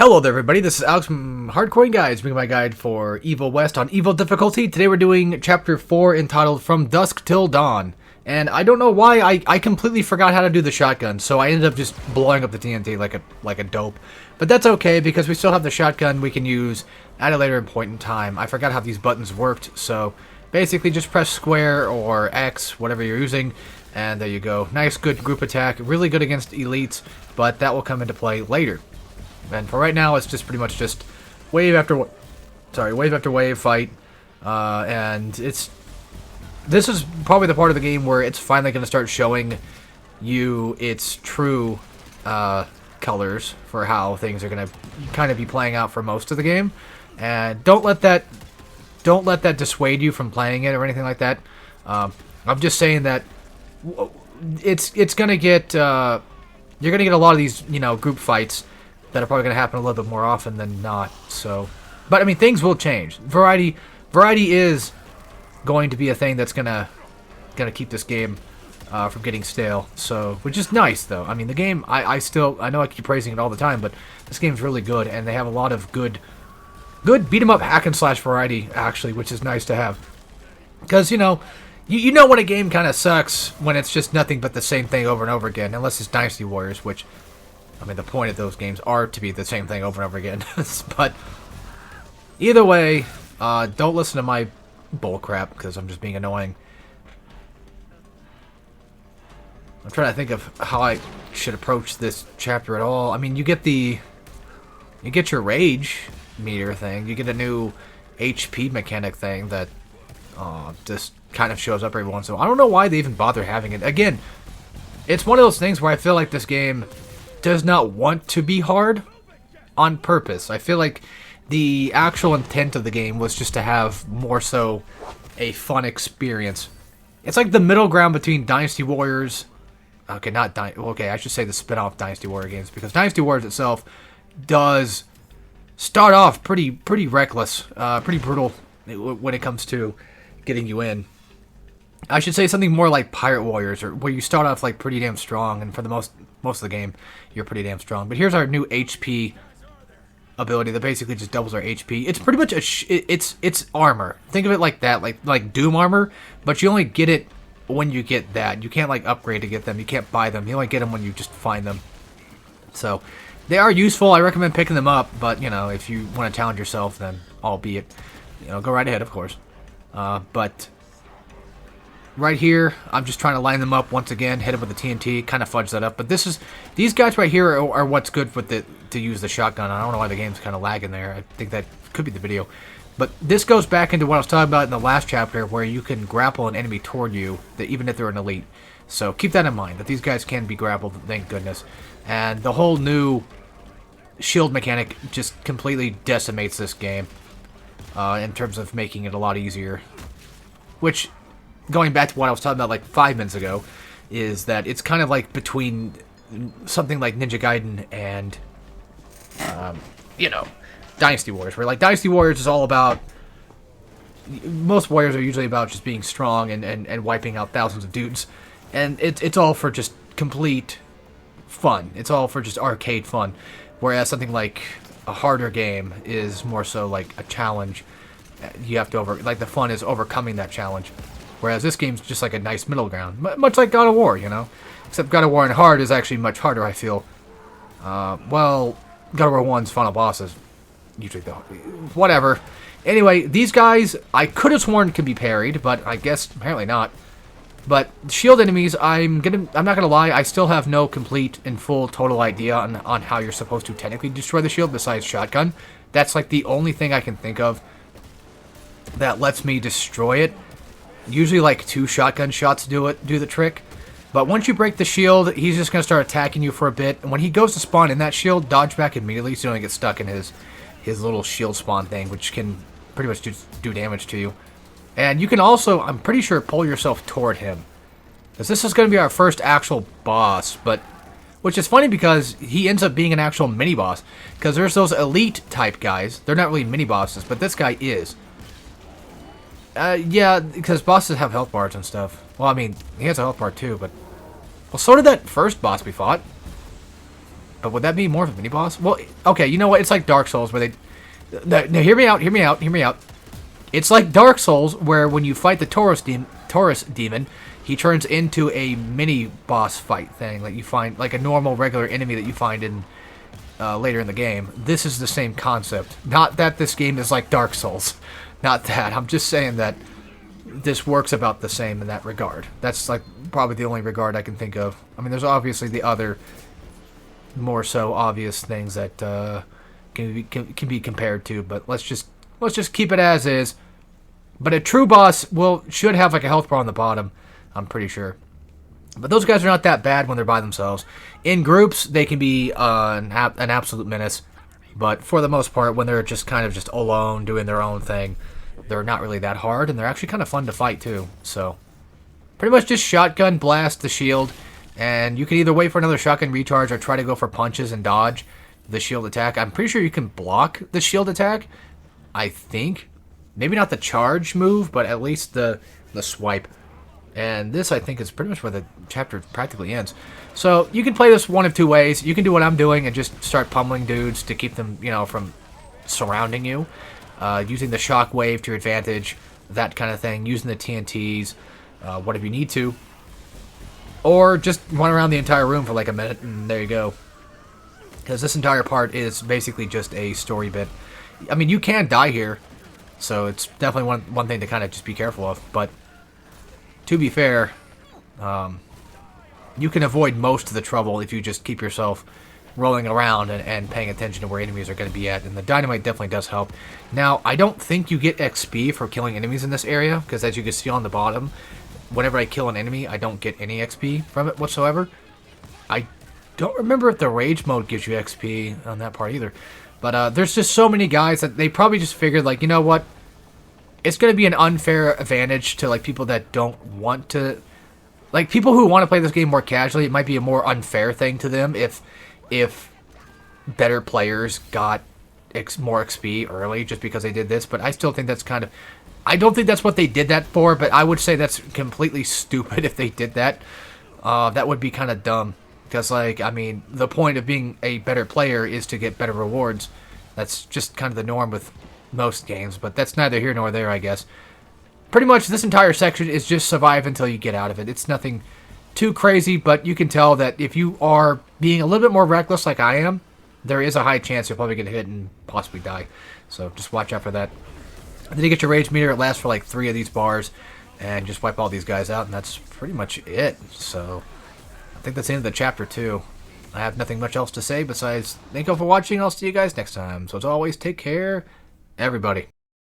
Hello there, everybody. This is Alex from Hardcore Guides, bringing my guide for Evil West on Evil difficulty. Today we're doing Chapter 4 entitled From Dusk Till Dawn. And I don't know why, I completely forgot how to do the shotgun, so I ended up just blowing up the TNT like a dope. But that's okay, because we still have the shotgun we can use at a later point in time. I forgot how these buttons worked, so basically just press square or X, whatever you're using, and there you go. Nice, good group attack, really good against elites, but that will come into play later. And for right now, it's just pretty much just wave after wave fight, and this is probably the part of the game where it's finally going to start showing you its true colors for how things are going to kind of be playing out for most of the game. And don't let that dissuade you from playing it or anything like that. I'm just saying that it's going to get you're going to get a lot of these group fights that are probably going to happen a little bit more often than not. So, but I mean, things will change. Variety is going to be a thing that's gonna keep this game from getting stale. So, which is nice, though. I mean, the game, I know I keep praising it all the time, but this game's really good, and they have a lot of good beat 'em up hack and slash variety, actually, which is nice to have. Because you know when a game kind of sucks when it's just nothing but the same thing over and over again, unless it's Dynasty Warriors, which, I mean, the point of those games are to be the same thing over and over again. But either way, don't listen to my bull crap because I'm just being annoying. I'm trying to think of how I should approach this chapter at all. I mean, you get your rage meter thing. You get a new HP mechanic thing that just kind of shows up every once in a while. I don't know why they even bother having it. Again, it's one of those things where I feel like this game does not want to be hard on purpose. I feel like the actual intent of the game was just to have more so a fun experience. It's like the middle ground between Dynasty Warriors. Okay, I should say the spin-off Dynasty Warrior games, because Dynasty Warriors itself does start off pretty reckless, pretty brutal when it comes to getting you in. I should say something more like Pirate Warriors, or where you start off like pretty damn strong, and for the most of the game, you're pretty damn strong. But here's our new HP ability that basically just doubles our HP. It's pretty much it's armor. Think of it like that, like Doom armor, but you only get it when you get that. You can't like upgrade to get them. You can't buy them. You only get them when you just find them. So they are useful. I recommend picking them up, but if you want to challenge yourself, then albeit, go right ahead, of course. But right here, I'm just trying to line them up once again, hit them with the TNT, kind of fudge that up. But these guys right here are what's good to use the shotgun. I don't know why the game's kind of lagging there. I think that could be the video. But this goes back into what I was talking about in the last chapter, where you can grapple an enemy toward you, even if they're an elite. So keep that in mind, that these guys can be grappled, thank goodness. And the whole new shield mechanic just completely decimates this game in terms of making it a lot easier. Which, going back to what I was talking about like 5 minutes ago, is that it's kind of like between something like Ninja Gaiden and, Dynasty Warriors. Where like Dynasty Warriors is all about, most warriors are usually about just being strong and wiping out thousands of dudes. And it's all for just complete fun. It's all for just arcade fun. Whereas something like a harder game is more so like a challenge. You have to the fun is overcoming that challenge. Whereas this game's just like a nice middle ground. Much like God of War, Except God of War and hard is actually much harder, I feel. Well, God of War 1's final bosses, usually though. Whatever. Anyway, these guys, I could have sworn could be parried, but I guess apparently not. But shield enemies, I'm not gonna lie, I still have no complete and full total idea on how you're supposed to technically destroy the shield besides shotgun. That's like the only thing I can think of that lets me destroy it. Usually like 2 shotgun shots do the trick. But once you break the shield, he's just going to start attacking you for a bit. And when he goes to spawn in that shield, dodge back immediately so you don't get stuck in his little shield spawn thing, which can pretty much do damage to you. And you can also, I'm pretty sure, pull yourself toward him. Because this is going to be our first actual boss, which is funny because he ends up being an actual mini-boss. Because there's those elite type guys. They're not really mini-bosses, but this guy is. Yeah, because bosses have health bars and stuff. Well, I mean, he has a health bar too, but... Well, so did that first boss we fought. But would that be more of a mini-boss? Well, okay, you know what? It's like Dark Souls where they... No, hear me out, hear me out, hear me out. It's like Dark Souls where when you fight the Taurus demon, he turns into a mini-boss fight thing. Like you find, like a normal, regular enemy that you find in later in the game. This is the same concept. Not that this game is like Dark Souls. Not that. I'm just saying that this works about the same in that regard. That's like probably the only regard I can think of. I mean, there's obviously the other more so obvious things that can be compared to, but let's just keep it as is. But a true boss should have like a health bar on the bottom, I'm pretty sure. But those guys are not that bad when they're by themselves. In groups, they can be an absolute menace. But for the most part, when they're just kind of just alone doing their own thing, they're not really that hard, and they're actually kind of fun to fight too. So pretty much just shotgun blast the shield, and you can either wait for another shotgun recharge or try to go for punches and dodge the shield attack. I'm pretty sure you can block the shield attack, I think. Maybe not the charge move, but at least the swipe. And this, I think, is pretty much where the chapter practically ends. So you can play this one of two ways. You can do what I'm doing and just start pummeling dudes to keep them, from surrounding you. Using the shockwave to your advantage, that kind of thing. Using the TNTs, whatever you need to. Or just run around the entire room for like a minute, and there you go. Because this entire part is basically just a story bit. I mean, you can die here, so it's definitely one thing to kind of just be careful of. But to be fair, you can avoid most of the trouble if you just keep yourself rolling around and paying attention to where enemies are going to be at. And the dynamite definitely does help. Now, I don't think you get XP for killing enemies in this area, because as you can see on the bottom, whenever I kill an enemy, I don't get any XP from it whatsoever. I don't remember if the rage mode gives you XP on that part either. But there's just so many guys that they probably just figured, like, you know what? It's going to be an unfair advantage to, like, people that don't want to... Like, people who want to play this game more casually, it might be a more unfair thing to them if better players got more XP early just because they did this. But I still think that's kind of... I don't think that's what they did that for, but I would say that's completely stupid if they did that. That would be kind of dumb. Because, like, I mean, the point of being a better player is to get better rewards. That's just kind of the norm with most games, but that's neither here nor there, I guess. Pretty much this entire section is just survive until you get out of it. It's nothing too crazy, but you can tell that if you are being a little bit more reckless like I am, there is a high chance you'll probably get hit and possibly die. So just watch out for that. And then you get your rage meter. It lasts for like 3 of these bars, and just wipe all these guys out, and that's pretty much it. So I think that's the end of the chapter 2. I have nothing much else to say besides thank you all for watching. I'll see you guys next time. So as always, take care, everybody.